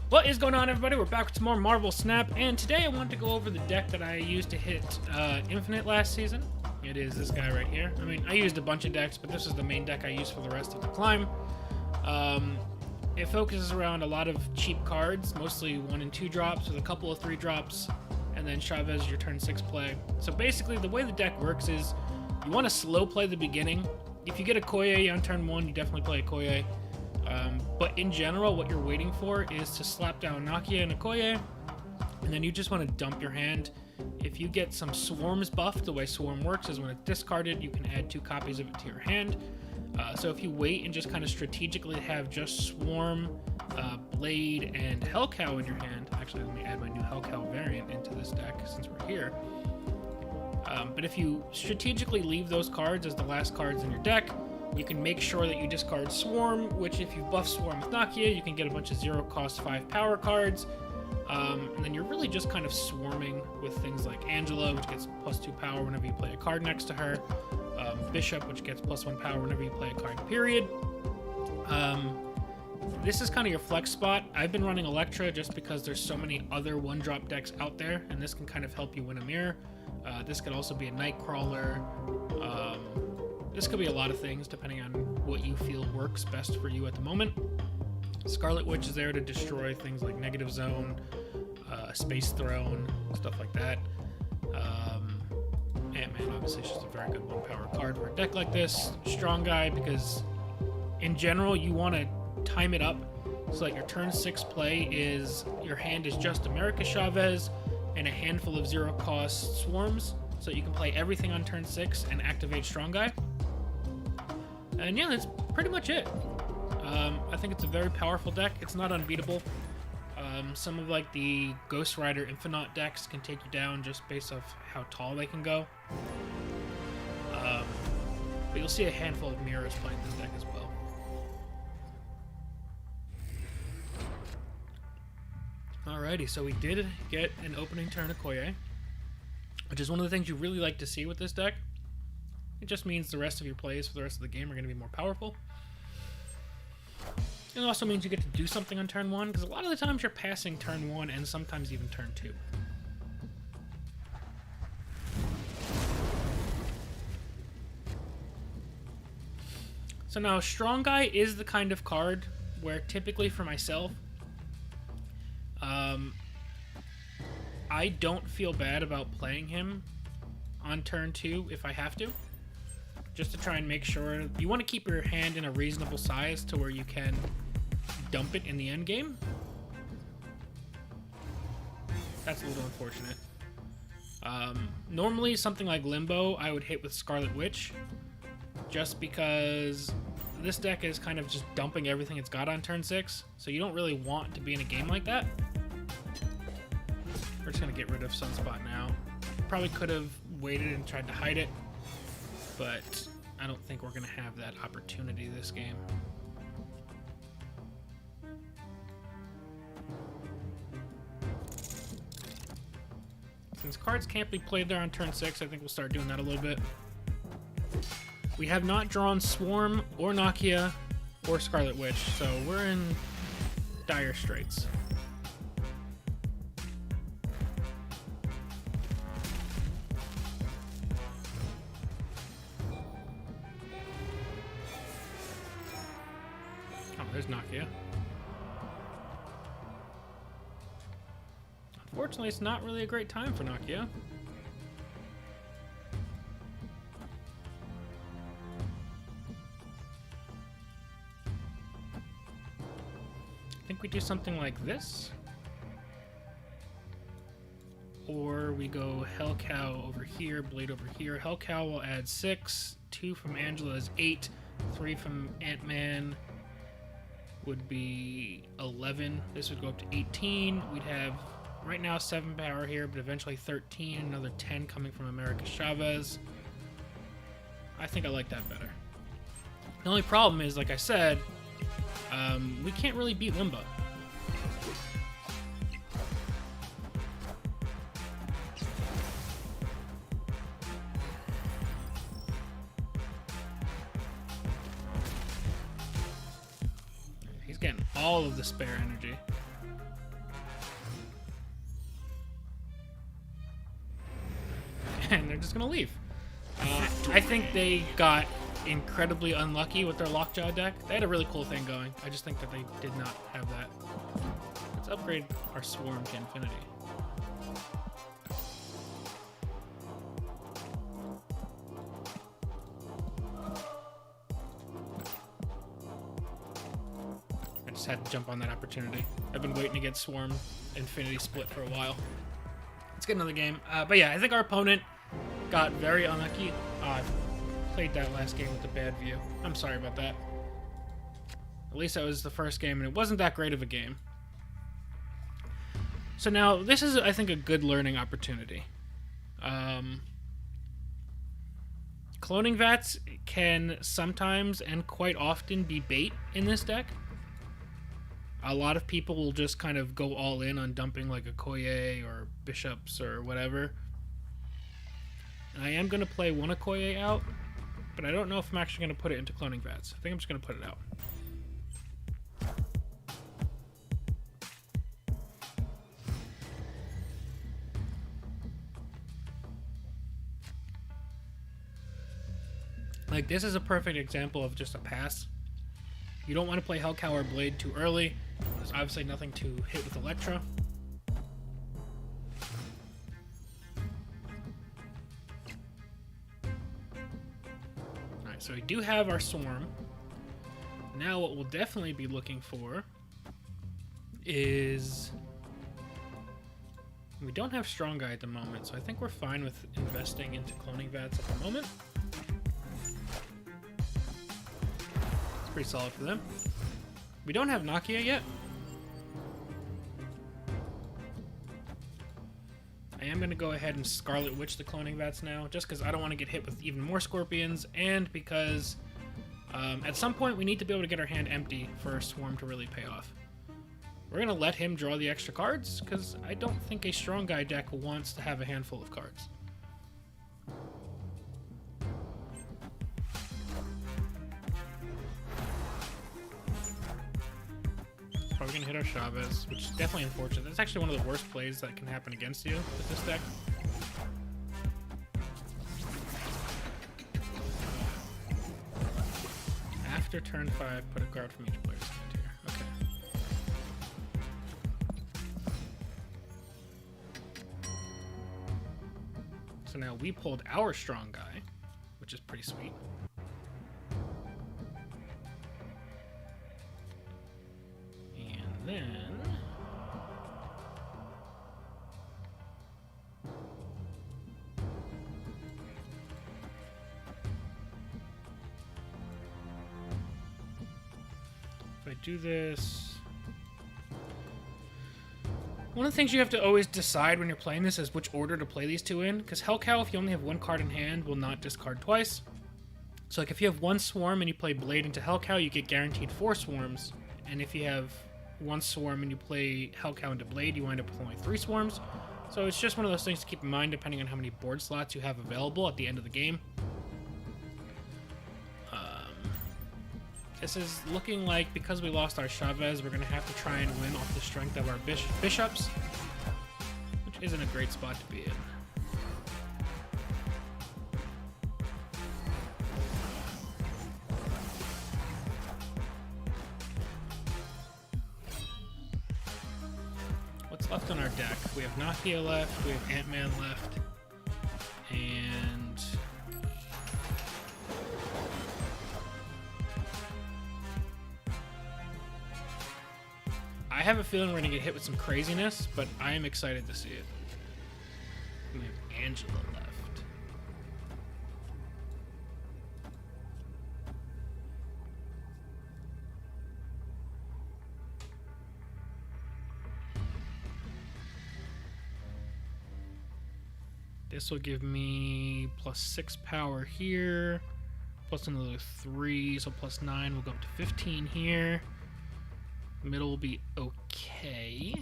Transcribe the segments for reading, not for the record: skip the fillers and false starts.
What is going on, everybody? We're back with some more Marvel Snap, and today I wanted to go over the deck that I used to hit Infinite last season. It is this guy right here. I mean, I used a bunch of decks, but this is the main deck I used for the rest of the climb. It focuses around a lot of cheap cards, mostly 1 and 2 drops with a couple of 3 drops, and then Chavez your turn 6 play. So basically, the way the deck works is you want to slow play the beginning. If you get a Koye on turn 1, you definitely play a Koye. But in general, what you're waiting for is to slap down Nakia and Okoye, and then you just want to dump your hand. If you get some Swarms buffed, the way Swarm works is when it's discarded, you can add 2 copies of it to your hand. So if you wait and just kind of strategically have just Swarm, Blayde, and Hellcow in your hand, actually let me add my new Hellcow variant into this deck since we're here. But if you strategically leave those cards as the last cards in your deck, you can make sure that you discard Swarm, which if you buff Swarm with Nakia, you can get a bunch of 0-cost 5 power cards. And then you're really just kind of swarming with things like Angela, which gets +2 power whenever you play a card next to her. Bishop, which gets +1 power whenever you play a card, period. This is kind of your flex spot. I've been running Electra just because there's so many other 1-drop decks out there, and this can kind of help you win a mirror. This could also be a Nightcrawler. This could be a lot of things depending on what you feel works best for you at the moment. Scarlet Witch is there to destroy things like Negative Zone, Space Throne, stuff like that. Ant-Man obviously is just a very good 1-power card for a deck like this. Strong Guy, because in general you want to time it up so that your turn 6 play is your hand is just America Chavez and a handful of 0-cost Swarms, so you can play everything on turn 6 and activate Strong Guy. And yeah, that's pretty much it. I think it's a very powerful deck. It's not unbeatable. Some of like the Ghost Rider Infinite decks can take you down just based off how tall they can go. But you'll see a handful of mirrors playing this deck as well. Alrighty, so we did get an opening turn Okoye, which is one of the things you really like to see with this deck. It just means the rest of your plays for the rest of the game are going to be more powerful. It also means you get to do something on turn 1, because a lot of the times you're passing turn 1 and sometimes even turn 2. So now, Strong Guy is the kind of card where typically for myself, I don't feel bad about playing him on turn 2 if I have to. Just to try and make sure you want to keep your hand in a reasonable size to where you can dump it in the end game. That's a little unfortunate. Normally something like Limbo I would hit with Scarlet Witch, just because this deck is kind of just dumping everything it's got on turn 6, so you don't really want to be in a game like that. We're just going to get rid of Sunspot now. Probably could have waited and tried to hide it, but I don't think we're going to have that opportunity this game. Since cards can't be played there on turn 6, I think we'll start doing that a little bit. We have not drawn Swarm or Nakia or Scarlet Witch, so we're in dire straits. There's Nakia. Unfortunately, it's not really a great time for Nakia. I think we do something like this. Or we go Hellcow over here, Blayde over here. Hellcow will add 6, 2 from Angela is 8, 3 from Ant-Man would be 11. This would go up to 18. We'd have right now 7 power here, but eventually 13, another 10 coming from America Chavez. I think I like that better. The only problem is, like I said, we can't really beat Limbo. Getting all of the spare energy. and they're just gonna leave. I think they got incredibly unlucky with their Lockjaw deck. They had a really cool thing going. I just think that they did not have that. Let's upgrade our Swarm to infinity. I just had to jump on that opportunity. I've been waiting to get Swarm Infinity split for a while. Let's get another game. But yeah, I think our opponent got very unlucky. I played that last game with a bad view. I'm sorry about that. At least that was the first game, and it wasn't that great of a game. So now, this is, I think, a good learning opportunity. Cloning Vats can sometimes and quite often be bait in this deck. A lot of people will just kind of go all in on dumping like a Okoye or Bishops or whatever. And I am going to play one Okoye out, but I don't know if I'm actually going to put it into Cloning Vats. I think I'm just going to put it out. Like, this is a perfect example of just a pass. You don't want to play Hellcow or Blayde too early. There's obviously nothing to hit with Electra. Alright, so we do have our Swarm. Now what we'll definitely be looking for is... We don't have Strong Guy at the moment, so I think we're fine with investing into Cloning Vats at the moment. It's pretty solid for them. We don't have Nakia yet. I am going to go ahead and Scarlet Witch the Cloning Vats now, just because I don't want to get hit with even more Scorpions, and because at some point we need to be able to get our hand empty for a Swarm to really pay off. We're going to let him draw the extra cards, because I don't think a Strong Guy deck wants to have a handful of cards. Probably going to hit our Chavez, which is definitely unfortunate. That's actually one of the worst plays that can happen against you with this deck. After turn 5, put a card from each player's hand here. Okay. So now we pulled our Strong Guy, which is pretty sweet. Then if I do this, one of the things you have to always decide when you're playing this is which order to play these two in, because Hellcow, if you only have one card in hand, will not discard twice. So like if you have one Swarm and you play Blayde into Hellcow, you get guaranteed 4 Swarms, and if you have one Swarm and you play Hellcow into Blayde, you wind up with only 3 Swarms. So it's just one of those things to keep in mind depending on how many board slots you have available at the end of the game. This is looking like, because we lost our Chavez, we're going to have to try and win off the strength of our Bishops, which isn't a great spot to be in. Left on our deck. We have Nakia left, we have Ant-Man left, and I have a feeling we're going to get hit with some craziness, but I am excited to see it. We have Angela left. This will give me +6 power here, plus another 3, so +9. We'll go up to 15 here. Middle will be okay.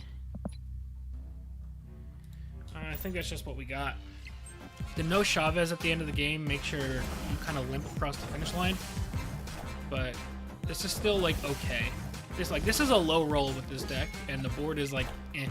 I think that's just what we got. The no Chavez at the end of the game makes sure you kind of limp across the finish line, but this is still like okay. This is a low roll with this deck, and the board is like eh.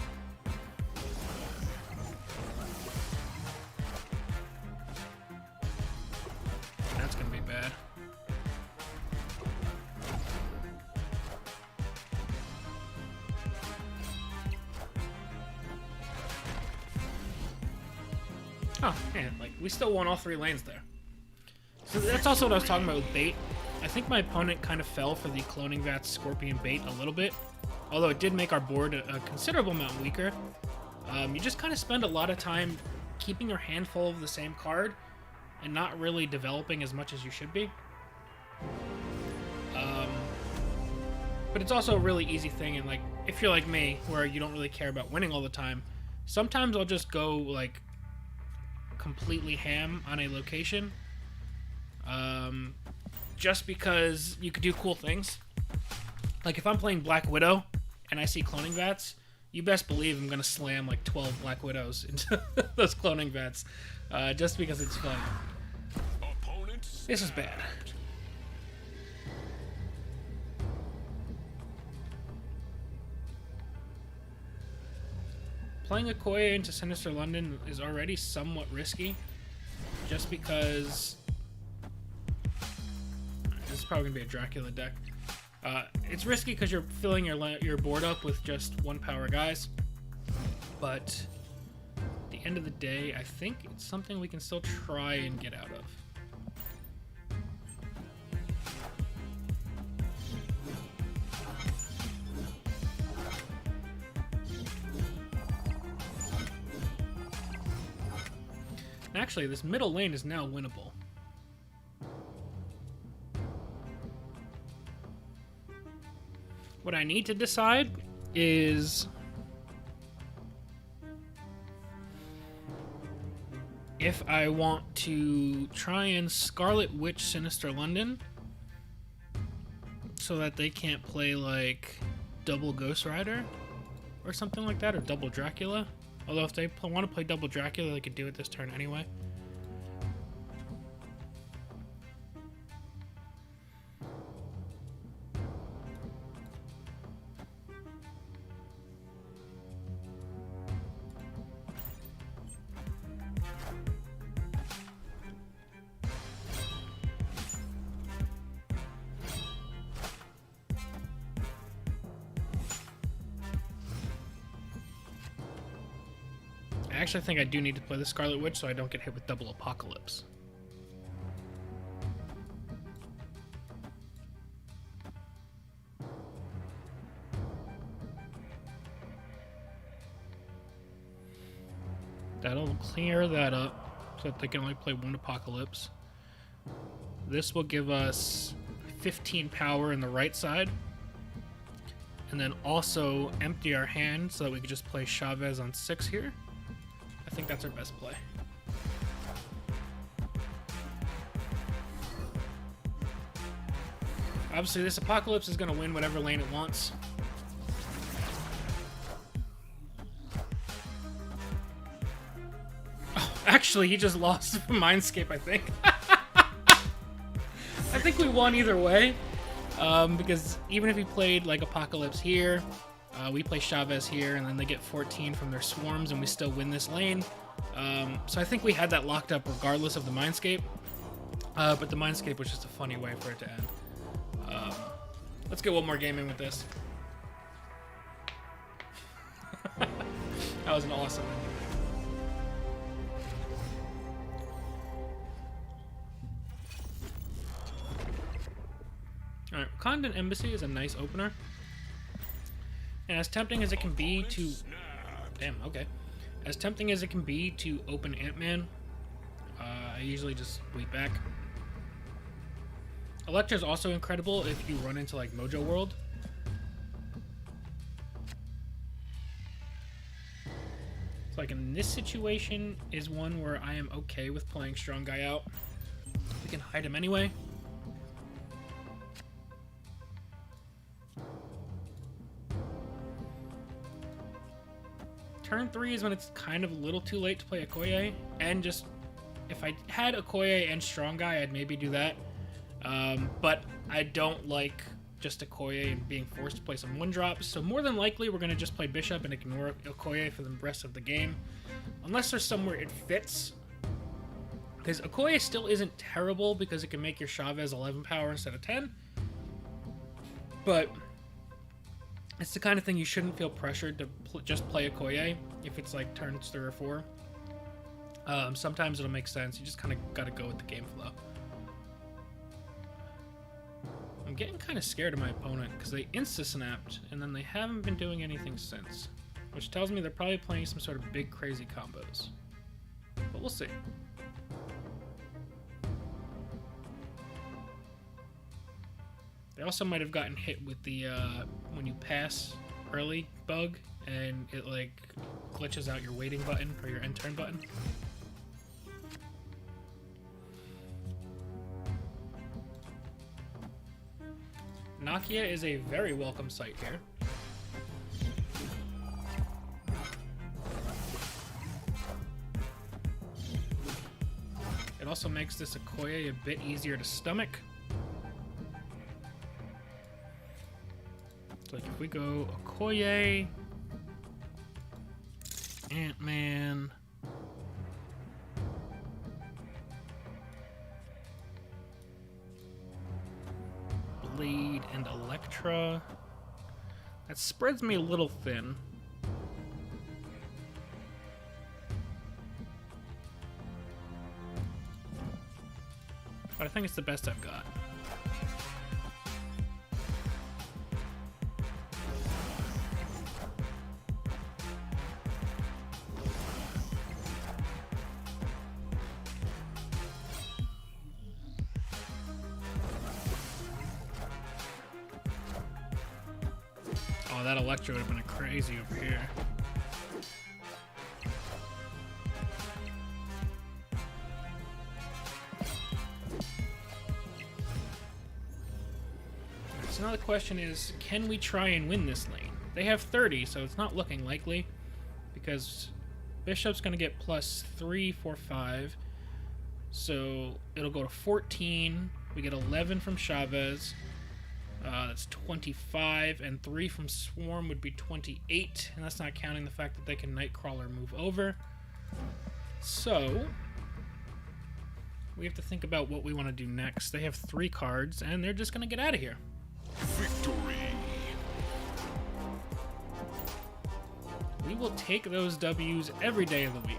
Oh, yeah, like, we still won all 3 lanes there. So that's also what I was talking about with bait. I think my opponent kind of fell for the Cloning Vats Scorpion bait a little bit, although it did make our board a considerable amount weaker. You just kind of spend a lot of time keeping your hand full of the same card and not really developing as much as you should be. But it's also a really easy thing, and like, if you're like me, where you don't really care about winning all the time, sometimes I'll just go like completely ham on a location, just because you could do cool things. Like if I'm playing Black Widow and I see Cloning Vats, you best believe I'm gonna slam like 12 Black Widows into those Cloning Vats, just because it's fun. This is bad. Playing Okoye into Sinister London is already somewhat risky, just because this is probably gonna be a Dracula deck. It's risky because you're filling your board up with just 1 power guys, but at the end of the day, I think it's something we can still try and get out of. Actually, this middle lane is now winnable. What I need to decide is if I want to try and Scarlet Witch Sinister London so that they can't play like double Ghost Rider or something like that, or double Dracula. Although if they want to play double Dracula, they could do it this turn anyway. I actually think I do need to play the Scarlet Witch so I don't get hit with double Apocalypse. That'll clear that up so that they can only play 1 Apocalypse. This will give us 15 power in the right side, and then also empty our hand so that we can just play Chavez on 6 here. I think that's our best play. Obviously, this Apocalypse is going to win whatever lane it wants. Oh, actually, he just lost from Mindscape, I think. I think we won either way. Because even if he played like Apocalypse here, we play Chavez here, and then they get 14 from their swarms, and we still win this lane. So I think we had that locked up regardless of the Mindscape. But the Mindscape was just a funny way for it to end. Let's get one more game in with this. That was an awesome ending. Alright, Wakandan Embassy is a nice opener. And as tempting as it can be to... Damn, okay. As tempting as it can be to open Ant-Man, I usually just wait back. Elektra is also incredible if you run into, like, Mojo World. So, like, in this situation is one where I am okay with playing Strong Guy out. We can hide him anyway. Turn 3 is when it's kind of a little too late to play Okoye, and just, if I had Okoye and Strong Guy, I'd maybe do that. But I don't like just Okoye and being forced to play some 1-drops, so more than likely we're going to just play Bishop and ignore Okoye for the rest of the game. Unless there's somewhere it fits. Because Okoye still isn't terrible because it can make your Chavez 11 power instead of 10. But it's the kind of thing you shouldn't feel pressured to just play Okoye if it's like turns 3 or 4. Sometimes it'll make sense. You just kind of got to go with the game flow. I'm getting kind of scared of my opponent because they insta-snapped and then they haven't been doing anything since, which tells me they're probably playing some sort of big crazy combos. But we'll see. They also might have gotten hit with the when you pass early bug and it like glitches out your waiting button or your end turn button. Nakia is a very welcome sight here. It also makes this Okoye a bit easier to stomach. So like if we go Okoye, Ant-Man, Blayde, and Elektra, that spreads me a little thin. But I think it's the best I've got. Oh, that Elektra would have been crazy over here. So now the question is, can we try and win this lane? They have 30, so it's not looking likely, because Bishop's going to get +3, 4, 5. So it'll go to 14. We get 11 from Chavez. That's 25, and 3 from Swarm would be 28, and that's not counting the fact that they can Nightcrawler move over. So we have to think about what we want to do next. They have 3 cards, and they're just going to get out of here. Victory! We will take those W's every day of the week.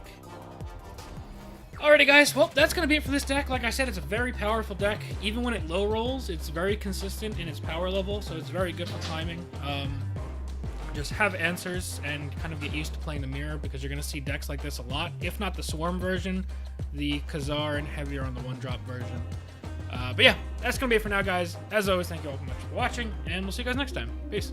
Alrighty guys, well that's going to be it for this deck. Like I said, it's a very powerful deck. Even when it low rolls, it's very consistent in its power level, so it's very good for timing. Just have answers and kind of get used to playing the mirror, because you're going to see decks like this a lot. If not the Swarm version, the Khazar, and heavier on the 1-drop version. But yeah, that's going to be it for now guys. As always, thank you all so much for watching, and we'll see you guys next time. Peace.